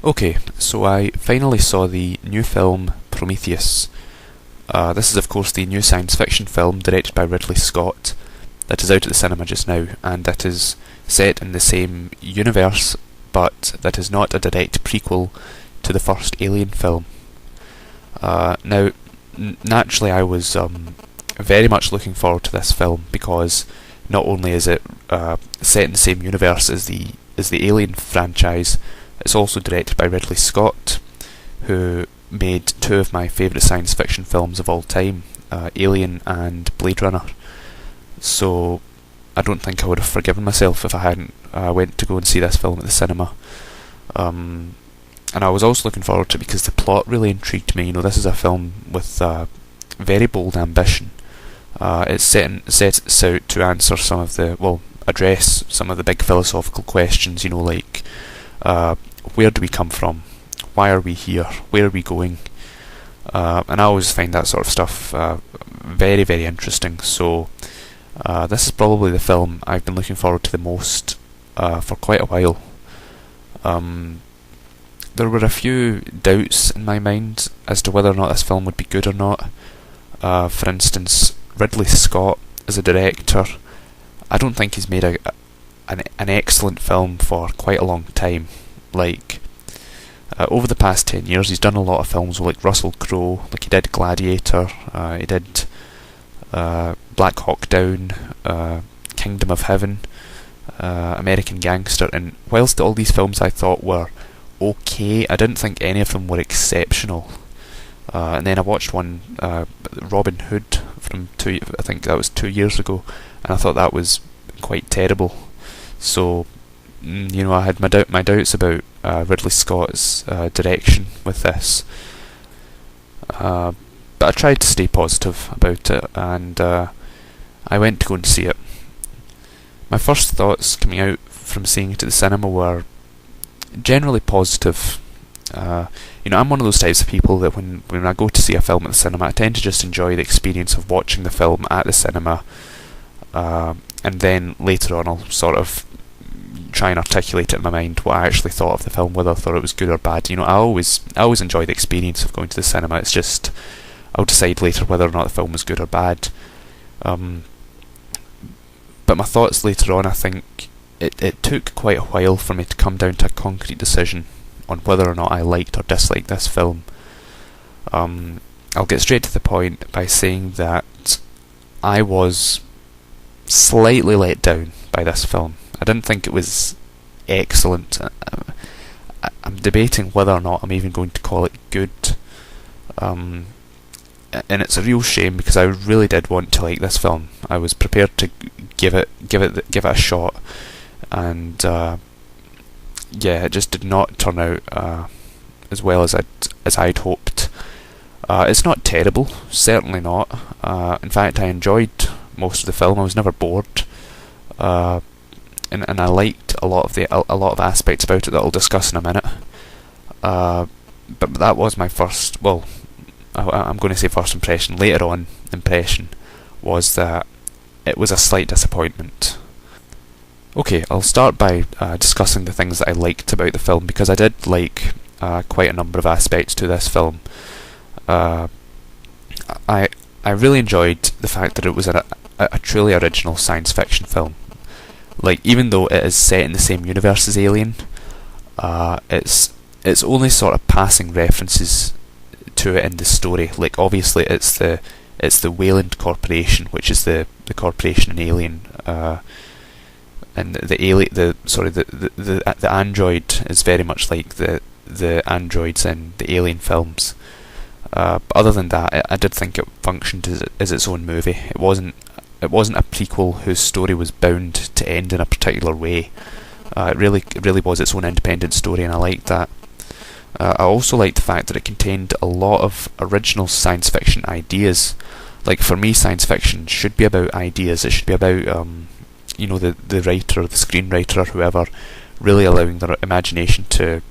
Okay, so I finally saw the new film Prometheus. This is, of course, the new science fiction film directed by Ridley Scott that is out at the cinema just now, and that is set in the same universe, but that is not a direct prequel to the first Alien film. Naturally, I was very much looking forward to this film because not only is it set in the same universe as the Alien franchise, it's also directed by Ridley Scott, who made two of my favourite science fiction films of all time, Alien and Blade Runner. So I don't think I would have forgiven myself if I hadn't went to go and see this film at the cinema. And I was also looking forward to it because the plot really intrigued me. You know, this is a film with very bold ambition. It's sets out to answer some of the, address some of the big philosophical questions, you know, like where do we come from? Why are we here? Where are we going? And I always find that sort of stuff very, very interesting. So this is probably the film I've been looking forward to the most for quite a while. There were a few doubts in my mind as to whether or not this film would be good or not. For instance, Ridley Scott as a director, I don't think he's made an excellent film for quite a long time. Like, over the past 10 years he's done a lot of films like Russell Crowe, like he did Gladiator, he did Black Hawk Down, Kingdom of Heaven, American Gangster, and whilst all these films I thought were okay, I didn't think any of them were exceptional. And then I watched one, Robin Hood, from I think that was 2 years ago, and I thought that was quite terrible. So, you know, I had my doubts about Ridley Scott's direction with this, but I tried to stay positive about it, and I went to go and see it. My first thoughts coming out from seeing it at the cinema were generally positive. You know, I'm one of those types of people that when I go to see a film at the cinema, I tend to just enjoy the experience of watching the film at the cinema, and then later on I'll sort of try and articulate it in my mind what I actually thought of the film, whether I thought it was good or bad. You know, I always enjoy the experience of going to the cinema. It's just I'll decide later whether or not the film was good or bad. But my thoughts later on, I think it took quite a while for me to come down to a concrete decision on whether or not I liked or disliked this film. I'll get straight to the point by saying that I was slightly let down by this film. I didn't think it was excellent. I'm debating whether or not I'm even going to call it good. And it's a real shame because I really did want to like this film. I was prepared to give it a shot, and it just did not turn out as well as I'd hoped. It's not terrible, certainly not. In fact, I enjoyed most of the film. I was never bored, and I liked a lot of aspects about it that I'll discuss in a minute. But that was my first. Well, I'm going to say first impression. Later on, impression was that it was a slight disappointment. Okay, I'll start by discussing the things that I liked about the film, because I did like quite a number of aspects to this film. I really enjoyed the fact that it was a truly original science fiction film. Like, even though it is set in the same universe as Alien, it's only sort of passing references to it in the story. Like, obviously it's the Wayland Corporation, which is the corporation in Alien, and the android is very much like the androids in the Alien films. But other than that, I did think it functioned as its own movie. It wasn't a prequel whose story was bound to end in a particular way. It really was its own independent story, and I liked that. I also liked the fact that it contained a lot of original science fiction ideas. Like, for me, science fiction should be about ideas. It should be about the writer or the screenwriter or whoever really allowing their imagination to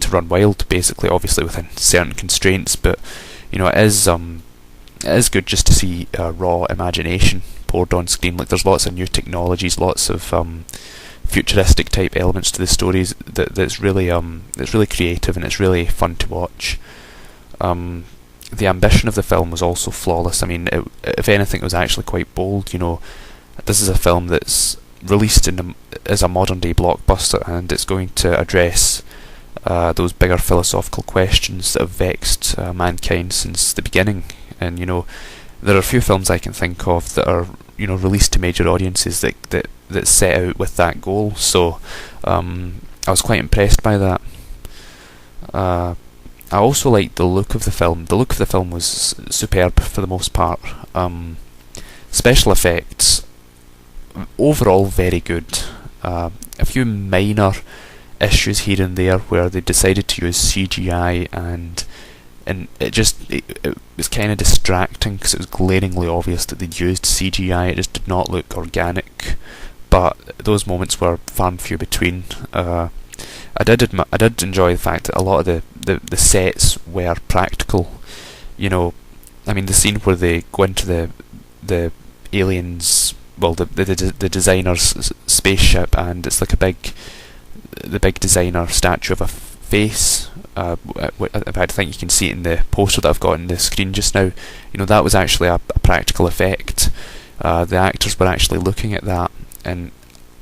run wild, basically, obviously within certain constraints. But you know, it is good just to see raw imagination poured on screen. Like, there's lots of new technologies, lots of futuristic type elements to the stories that's really creative, and it's really fun to watch. The ambition of the film was also flawless. I mean, if anything, it was actually quite bold. This is a film that's released as a modern day blockbuster, and it's going to address those bigger philosophical questions that have vexed mankind since the beginning. And there are a few films I can think of that are released to major audiences that set out with that goal. So I was quite impressed by that. I also liked the look of the film. The look of the film was superb for the most part. Special effects, overall very good. A few minor issues here and there where they decided to use CGI, and it was kind of distracting because it was glaringly obvious that they'd used CGI. It just did not look organic, but those moments were far and few between. I did enjoy the fact that a lot of the sets were practical. I mean, the scene where they go into the aliens, well, the designer's spaceship, and it's like the big designer statue of a face. I think you can see it in the poster that I've got on the screen just now. That was actually a practical effect. The actors were actually looking at that, and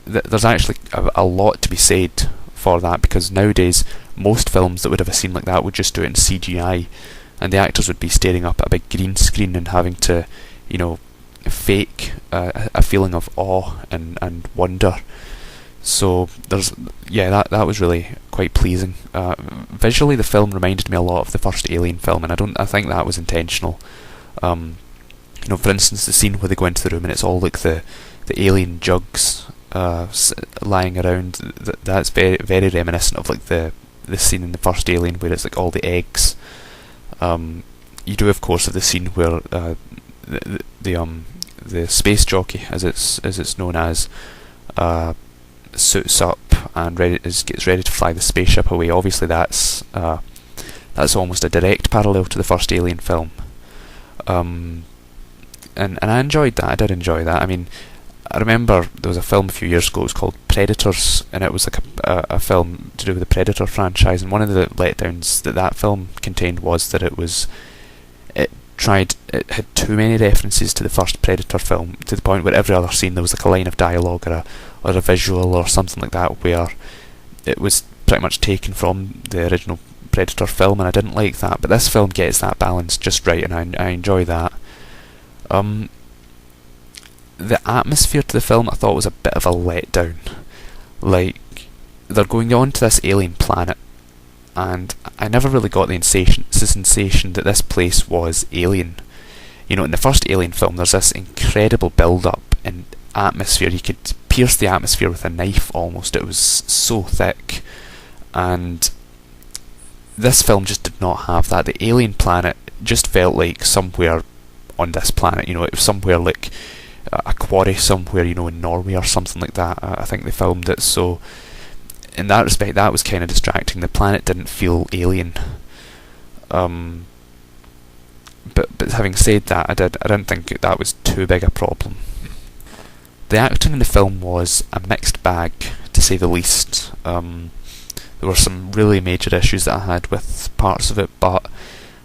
there's actually a lot to be said for that, because nowadays most films that would have a scene like that would just do it in CGI, and the actors would be staring up at a big green screen and having to fake a feeling of awe and wonder. So that was really quite pleasing. Visually, the film reminded me a lot of the first Alien film, and I think that was intentional. For instance, the scene where they go into the room and it's all like the alien jugs lying around. That's very, very reminiscent of like the scene in the first Alien where it's like all the eggs. You do, of course, have the scene where the space jockey, as it's known as, suits up and gets ready to fly the spaceship away. Obviously, that's almost a direct parallel to the first Alien film. And I enjoyed that. I did enjoy that. I mean, I remember there was a film a few years ago. It was called Predators, and it was like a film to do with the Predator franchise. And one of the letdowns that film contained was that it had too many references to the first Predator film, to the point where every other scene there was like a line of dialogue or a visual or something like that where it was pretty much taken from the original Predator film, and I didn't like that. But this film gets that balance just right, and I enjoy that. The atmosphere to the film I thought was a bit of a letdown. Like, they're going on to this alien planet, and I never really got the sensation that this place was alien. In the first Alien film, there's this incredible build-up and atmosphere. You could pierce the atmosphere with a knife almost. It was so thick. And this film just did not have that. The alien planet just felt like somewhere on this planet. It was somewhere like a quarry somewhere, in Norway or something like that. I think they filmed it. So in that respect, that was kind of distracting. The planet didn't feel alien. But having said that, I didn't think that was too big a problem. The acting in the film was a mixed bag, to say the least. There were some really major issues that I had with parts of it, but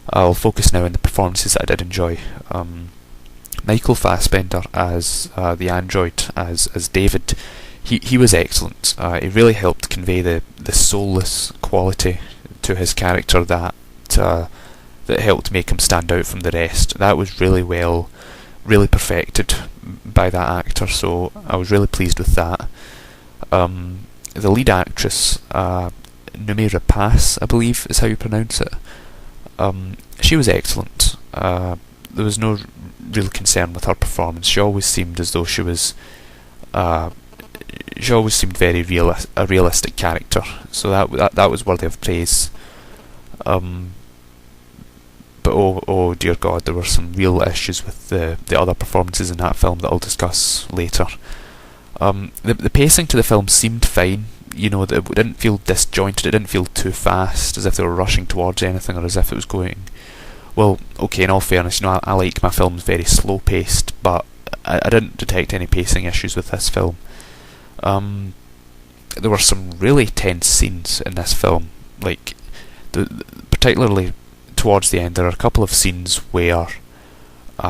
I'll focus now on the performances that I did enjoy. Michael Fassbender as the android, as David, he was excellent. He really helped convey the soulless quality to his character that helped make him stand out from the rest. That was really perfected by that actor, so I was really pleased with that. The lead actress, Noomi Rapace, I believe is how you pronounce it, she was excellent. There was no real concern with her performance. She always seemed as though she always seemed very a realistic character, so that was worthy of praise. But oh dear God, there were some real issues with the other performances in that film that I'll discuss later. The pacing to the film seemed fine. That it didn't feel disjointed. It didn't feel too fast, as if they were rushing towards anything, or as if it was going. Well, okay, in all fairness, I like my films very slow paced, but I didn't detect any pacing issues with this film. there were some really tense scenes in this film. Like, particularly towards the end, there are a couple of scenes where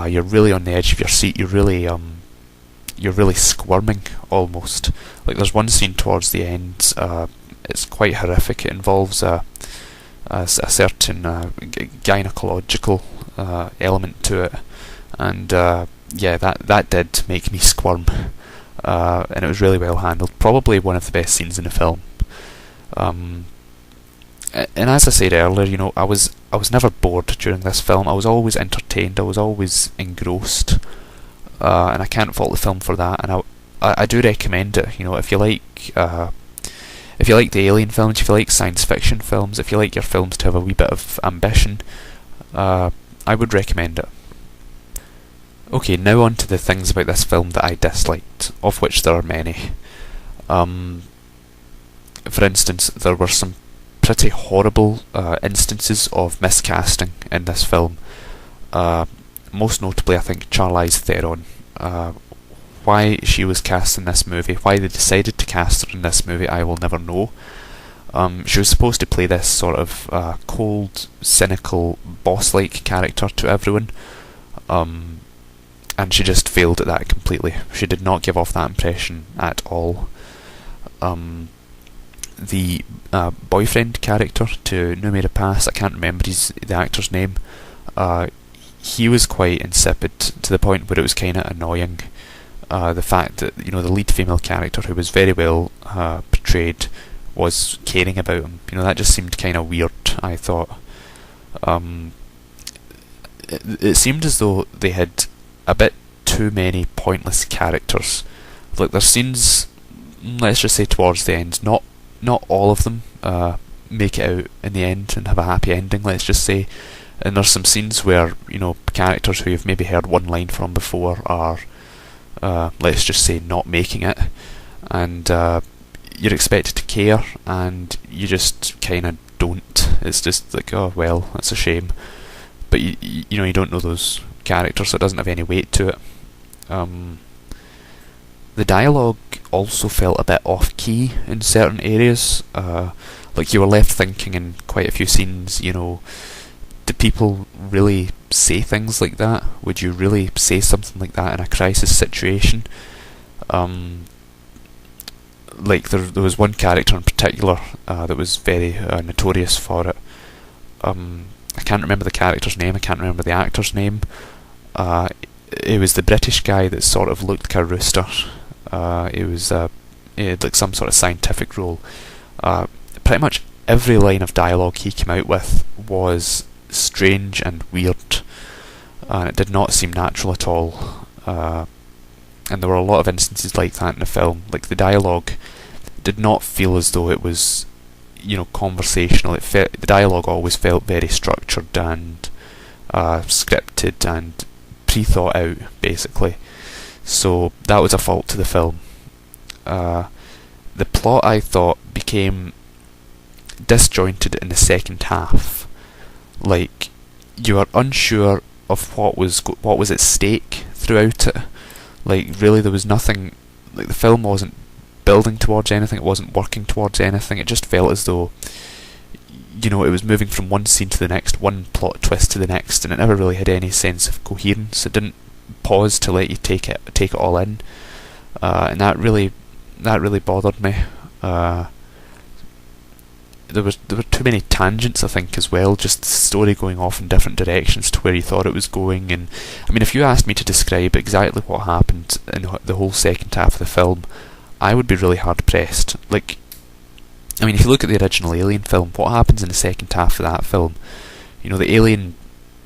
you're really on the edge of your seat. You're really squirming almost. Like, there's one scene towards the end. It's quite horrific. It involves a certain gynecological element to it, and yeah, that did make me squirm, and it was really well handled. Probably one of the best scenes in the film. And as I said earlier, you know, I was never bored during this film. I was always entertained. I was always engrossed, and I can't fault the film for that. And I do recommend it. You know, if you like the Alien films, if you like science fiction films, if you like your films to have a wee bit of ambition, I would recommend it. Okay, now on to the things about this film that I disliked, of which there are many. For instance, there were some pretty horrible instances of miscasting in this film. Most notably, I think, Charlize Theron. Why she was cast in this movie, why they decided to cast her in this movie, I will never know. She was supposed to play this sort of cold, cynical, boss-like character to everyone, and she just failed at that completely. She did not give off that impression at all. The boyfriend character to Noomi Rapace, I can't remember the actor's name, he was quite insipid to the point where it was kind of annoying. The fact that, you know, the lead female character, who was very well portrayed, was caring about him, you know, that just seemed kind of weird, I thought. It seemed as though they had a bit too many pointless characters. Like, there's scenes, let's just say towards the end, not all of them make it out in the end and have a happy ending, let's just say. And there's some scenes where, you know, characters who you've maybe heard one line from before are, let's just say, not making it, and you're expected to care, and you just kind of don't. It's just like, oh well, that's a shame. But you know, you don't know those characters, so it doesn't have any weight to it. The dialogue also felt a bit off-key in certain areas. Like, you were left thinking in quite a few scenes, you know, do people really say things like that? Would you really say something like that in a crisis situation? Like, there was one character in particular that was very notorious for it. I can't remember the character's name, I can't remember the actor's name. It was the British guy that sort of looked like a rooster. He had like some sort of scientific role. Pretty much every line of dialogue he came out with was strange and weird, and it did not seem natural at all. And there were a lot of instances like that in the film. Like, the dialogue did not feel as though it was, you know, conversational. The dialogue always felt very structured and scripted and pre-thought out, basically. So that was a fault to the film. The plot, I thought, became disjointed in the second half. Like, you were unsure of what was at stake throughout it. Like, really, there was nothing. Like, the film wasn't building towards anything. It wasn't working towards anything. It just felt as though, you know, it was moving from one scene to the next, one plot twist to the next, and it never really had any sense of coherence. It didn't pause to let you take it all in, and that really bothered me. There were too many tangents, I think, as well. Just the story going off in different directions to where you thought it was going. And I mean, if you asked me to describe exactly what happened in the whole second half of the film, I would be really hard pressed. Like, I mean, if you look at the original Alien film, what happens in the second half of that film? You know, the alien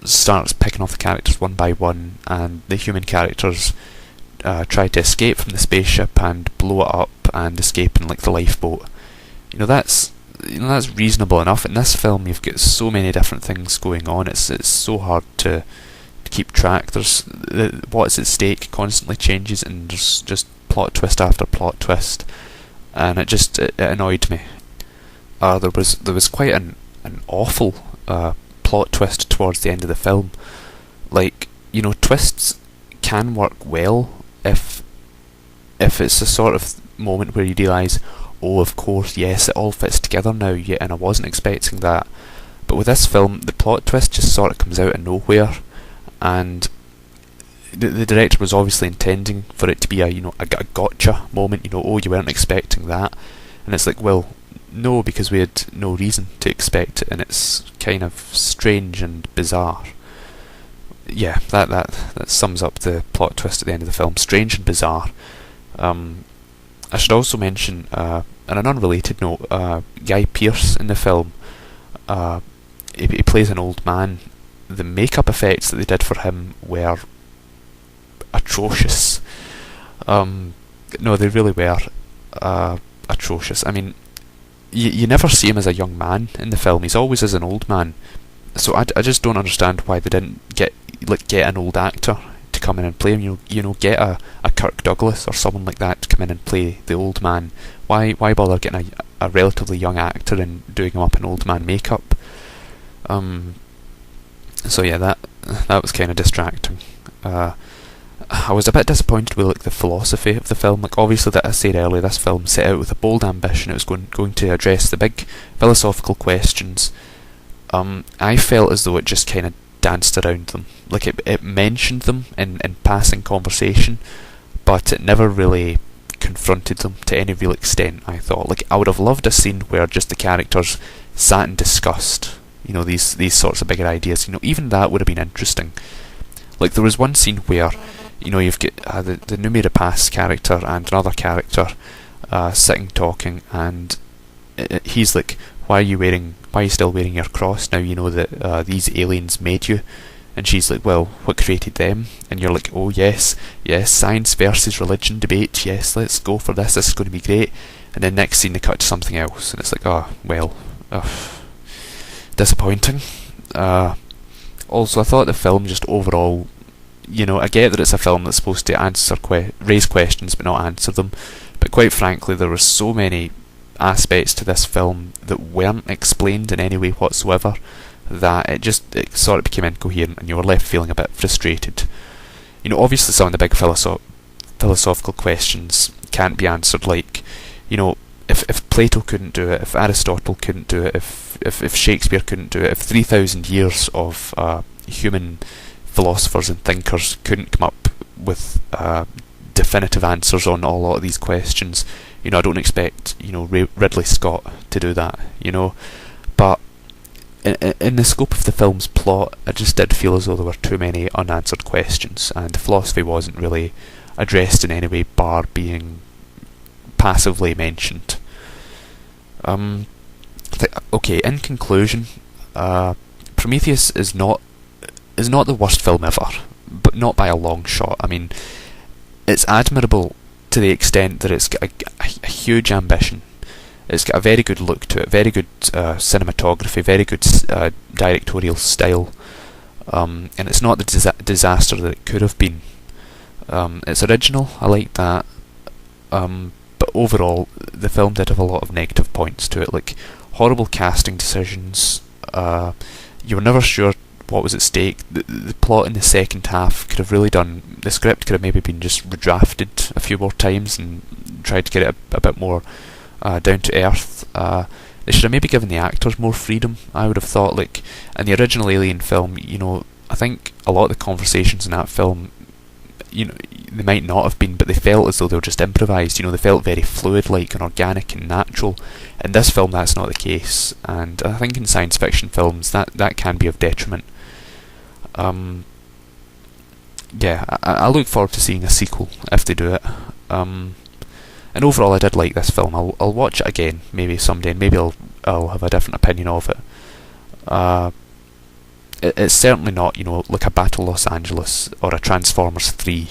starts picking off the characters one by one, and the human characters try to escape from the spaceship and blow it up and escape in, like, the lifeboat. You know, that's reasonable enough. In this film, you've got so many different things going on. It's so hard to keep track. There's what's at stake constantly changes, and there's just plot twist after plot twist, and it annoyed me. There was quite an awful plot twist towards the end of the film. Like, you know, twists can work well if it's a sort of moment where you realise, oh, of course, yes, it all fits together now, yeah, and I wasn't expecting that. But with this film, the plot twist just sort of comes out of nowhere, and the director was obviously intending for it to be a gotcha moment, oh, you weren't expecting that, and it's like, well, no, because we had no reason to expect it, and it's kind of strange and bizarre. Yeah, that sums up the plot twist at the end of the film. Strange and bizarre. I should also mention, on an unrelated note, Guy Pearce in the film, he plays an old man. The makeup effects that they did for him were atrocious. No, they really were atrocious. I mean, you never see him as a young man in the film. He's always as an old man. So I just don't understand why they didn't get an old actor to come in and play him. Get a Kirk Douglas or someone like that to come in and play the old man. Why bother getting a relatively young actor and doing him up in old man makeup? So yeah, that was kind of distracting. I was a bit disappointed with the philosophy of the film. Obviously, that I said earlier, this film set out with a bold ambition. It was going to address the big philosophical questions. I felt as though it just kind of danced around them. It mentioned them in passing conversation, but it never really confronted them to any real extent, I thought. I would have loved a scene where just the characters sat and discussed, these sorts of bigger ideas. Even that would have been interesting. There was one scene where, you've got the Numera Pass character and another character sitting talking, and he's like, why are you still wearing your cross now you know that these aliens made you? And she's like, well, what created them? And you're like, oh yes, science versus religion debate, yes, let's go for this is going to be great. And then next scene they cut to something else, and it's like, oh, well, disappointing. Also, I thought the film just overall, I get that it's a film that's supposed to raise questions but not answer them, but quite frankly there were so many aspects to this film that weren't explained in any way whatsoever that it sort of became incoherent, and you were left feeling a bit frustrated. Obviously some of the big philosophical questions can't be answered, if Plato couldn't do it, if Aristotle couldn't do it, if Shakespeare couldn't do it, if 3,000 years of human philosophers and thinkers couldn't come up with definitive answers on a lot of these questions, I don't expect Ridley Scott to do that, but in the scope of the film's plot, I just did feel as though there were too many unanswered questions, and the philosophy wasn't really addressed in any way, bar being passively mentioned. Okay, in conclusion, Prometheus is not the worst film ever, but not by a long shot. I mean, it's admirable to the extent that it's got a huge ambition. It's got a very good look to it, very good cinematography, very good directorial style, and it's not the disaster that it could have been. It's original, I like that, but overall the film did have a lot of negative points to it, horrible casting decisions. You were never sure what was at stake. The plot in the second half could have really the script could have maybe been just redrafted a few more times and tried to get it a bit more down to earth. They should have maybe given the actors more freedom, I would have thought. In the original Alien film, I think a lot of the conversations in that film, they might not have been, but they felt as though they were just improvised. They felt very fluid, and organic and natural. In this film, that's not the case, and I think in science fiction films that can be of detriment. Yeah, I look forward to seeing a sequel if they do it. And overall, I did like this film. I'll watch it again, maybe someday, and maybe I'll have a different opinion of it. It's certainly not, like a Battle Los Angeles or a Transformers 3.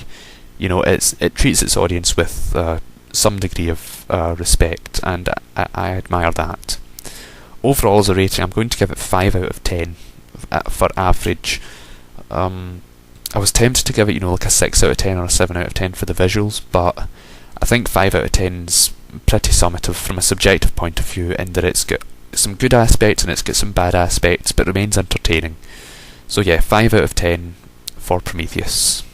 It treats its audience with some degree of respect, and I admire that. Overall, as a rating, I'm going to give it 5 out of 10 for average. I was tempted to give it, like a 6 out of 10 or a 7 out of 10 for the visuals, but I think 5 out of 10 is pretty summative from a subjective point of view, in that it's got some good aspects and it's got some bad aspects, but remains entertaining. So yeah, 5 out of 10 for Prometheus.